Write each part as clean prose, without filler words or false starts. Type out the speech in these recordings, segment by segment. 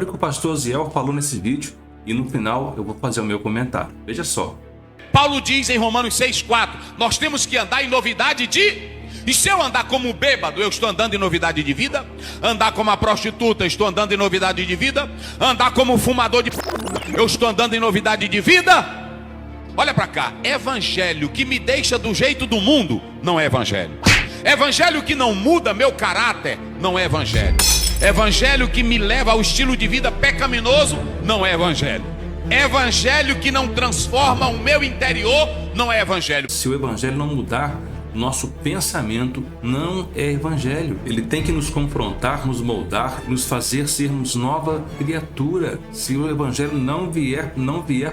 Olha o que o pastor Ziel falou nesse vídeo e no final eu vou fazer o meu comentário. Veja só. Paulo diz em Romanos 6,4: nós temos que andar em novidade de... E se eu andar como bêbado, eu estou andando em novidade de vida? Andar como a prostituta, eu estou andando em novidade de vida? Andar como fumador de... eu estou andando em novidade de vida? Olha para cá, evangelho que me deixa do jeito do mundo, não é evangelho. Evangelho que não muda meu caráter, não é evangelho. Evangelho que me leva ao estilo de vida pecaminoso, não é evangelho. Evangelho que não transforma o meu interior, não é evangelho. Se o evangelho não mudar, nosso pensamento não é evangelho. Ele tem que nos confrontar, nos moldar, nos fazer sermos nova criatura. Se o evangelho não vier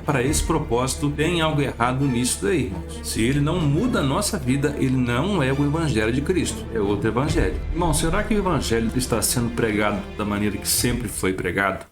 para esse propósito, tem algo errado nisso daí, irmãos. Se ele não muda a nossa vida, ele não é o evangelho de Cristo, é outro evangelho. Irmão, será que o evangelho está sendo pregado da maneira que sempre foi pregado?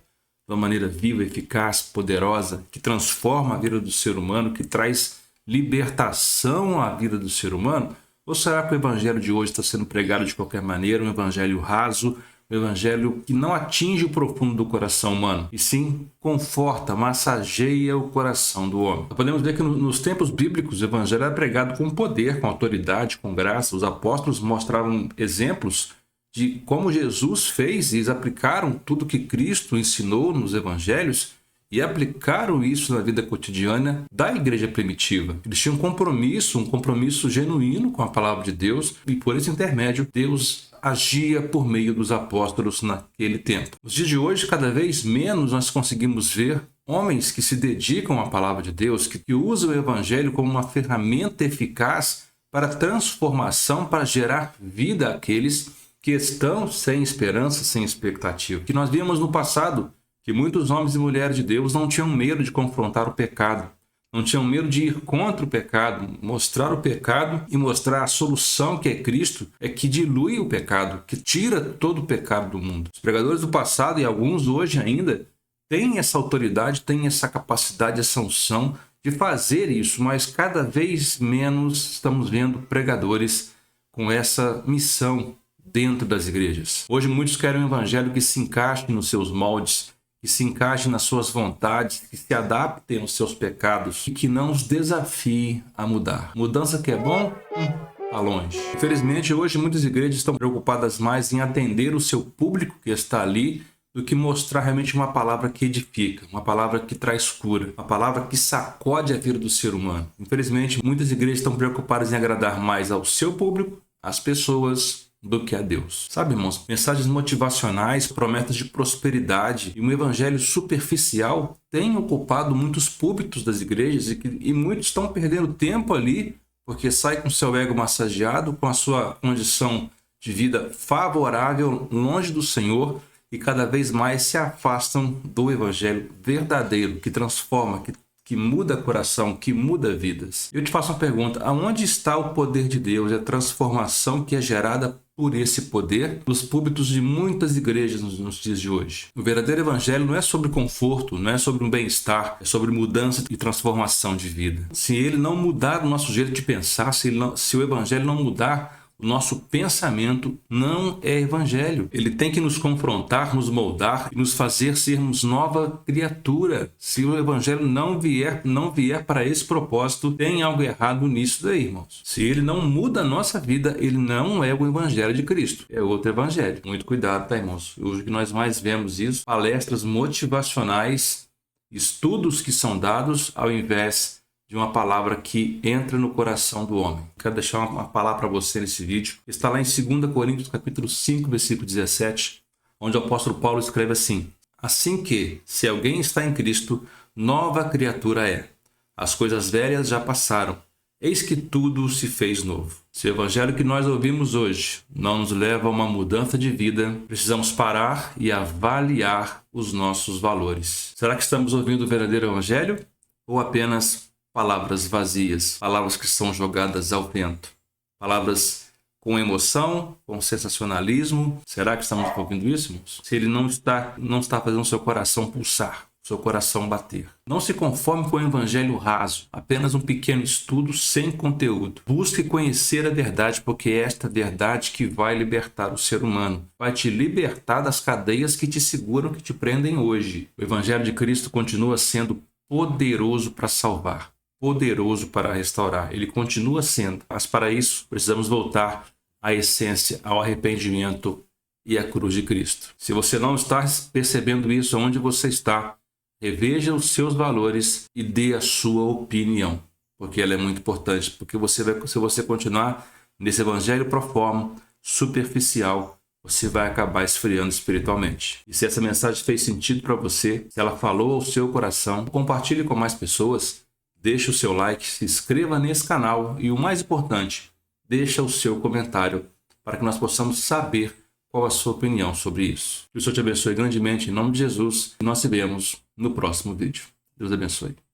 De uma maneira viva, eficaz, poderosa, que transforma a vida do ser humano, que traz libertação à vida do ser humano? Ou será que o evangelho de hoje está sendo pregado de qualquer maneira, um evangelho raso, um evangelho que não atinge o profundo do coração humano, e sim conforta, massageia o coração do homem? Nós podemos ver que nos tempos bíblicos o evangelho era pregado com poder, com autoridade, com graça. Os apóstolos mostravam exemplos de como Jesus fez e eles aplicaram tudo que Cristo ensinou nos evangelhos e aplicaram isso na vida cotidiana da igreja primitiva. Eles tinham um compromisso genuíno com a palavra de Deus, e por esse intermédio Deus agia por meio dos apóstolos naquele tempo. Nos dias de hoje, cada vez menos nós conseguimos ver homens que se dedicam à palavra de Deus, que usam o evangelho como uma ferramenta eficaz para transformação, para gerar vida àqueles que estão sem esperança, sem expectativa. Que nós vimos no passado que muitos homens e mulheres de Deus não tinham medo de confrontar o pecado, não tinham medo de ir contra o pecado, mostrar o pecado e mostrar a solução, que é Cristo, é que dilui o pecado, que tira todo o pecado do mundo. Os pregadores do passado, e alguns hoje ainda, têm essa autoridade, têm essa capacidade, essa unção de fazer isso, mas cada vez menos estamos vendo pregadores com essa missão dentro das igrejas. Hoje muitos querem um evangelho que se encaixe nos seus moldes, que se encaixe nas suas vontades, que se adaptem aos seus pecados e que não os desafie a mudar. Mudança que é bom, tá longe. Infelizmente, hoje muitas igrejas estão preocupadas mais em atender o seu público que está ali do que mostrar realmente uma palavra que edifica, uma palavra que traz cura, uma palavra que sacode a vida do ser humano. Infelizmente, muitas igrejas estão preocupadas em agradar mais ao seu público, às pessoas, do que a Deus. Sabe, irmãos, mensagens motivacionais, promessas de prosperidade e um evangelho superficial têm ocupado muitos púlpitos das igrejas e muitos estão perdendo tempo ali porque sai com seu ego massageado, com a sua condição de vida favorável, longe do Senhor, e cada vez mais se afastam do evangelho verdadeiro, que transforma, que muda coração, que muda vidas. Eu te faço uma pergunta: aonde está o poder de Deus e a transformação que é gerada por esse poder nos púlpitos de muitas igrejas nos dias de hoje? O verdadeiro evangelho não é sobre conforto, não é sobre um bem-estar, é sobre mudança e transformação de vida. Se ele não mudar o nosso jeito de pensar, se o evangelho não mudar o nosso pensamento, não é evangelho. Ele tem que nos confrontar, nos moldar e nos fazer sermos nova criatura. Se o evangelho não vier para esse propósito, tem algo errado nisso daí, irmãos. Se ele não muda a nossa vida, ele não é o evangelho de Cristo, é outro evangelho. Muito cuidado, tá, irmãos? Hoje que nós mais vemos isso, palestras motivacionais, estudos que são dados ao invés de uma palavra que entra no coração do homem. Quero deixar uma palavra para você nesse vídeo. Está lá em 2 Coríntios capítulo 5, versículo 17, onde o apóstolo Paulo escreve assim: assim que, se alguém está em Cristo, nova criatura é. As coisas velhas já passaram, eis que tudo se fez novo. Se o evangelho que nós ouvimos hoje não nos leva a uma mudança de vida, precisamos parar e avaliar os nossos valores. Será que estamos ouvindo o verdadeiro evangelho ou apenas palavras vazias, palavras que são jogadas ao vento, palavras com emoção, com sensacionalismo? Será que estamos ouvindo isso, irmãos? Se ele não está fazendo o seu coração pulsar, seu coração bater. Não se conforme com o evangelho raso, apenas um pequeno estudo sem conteúdo. Busque conhecer a verdade, porque é esta verdade que vai libertar o ser humano. Vai te libertar das cadeias que te seguram, que te prendem hoje. O evangelho de Cristo continua sendo poderoso para salvar, poderoso para restaurar. Ele continua sendo, mas para isso precisamos voltar à essência, ao arrependimento e à cruz de Cristo. Se você não está percebendo isso, onde você está, reveja os seus valores e dê a sua opinião, porque ela é muito importante, porque se você continuar nesse evangelho pro forma, superficial, você vai acabar esfriando espiritualmente. E se essa mensagem fez sentido para você, se ela falou ao seu coração, compartilhe com mais pessoas, deixe o seu like, se inscreva nesse canal e o mais importante, deixa o seu comentário para que nós possamos saber qual a sua opinião sobre isso. Que o Senhor te abençoe grandemente em nome de Jesus e nós se vemos no próximo vídeo. Deus abençoe.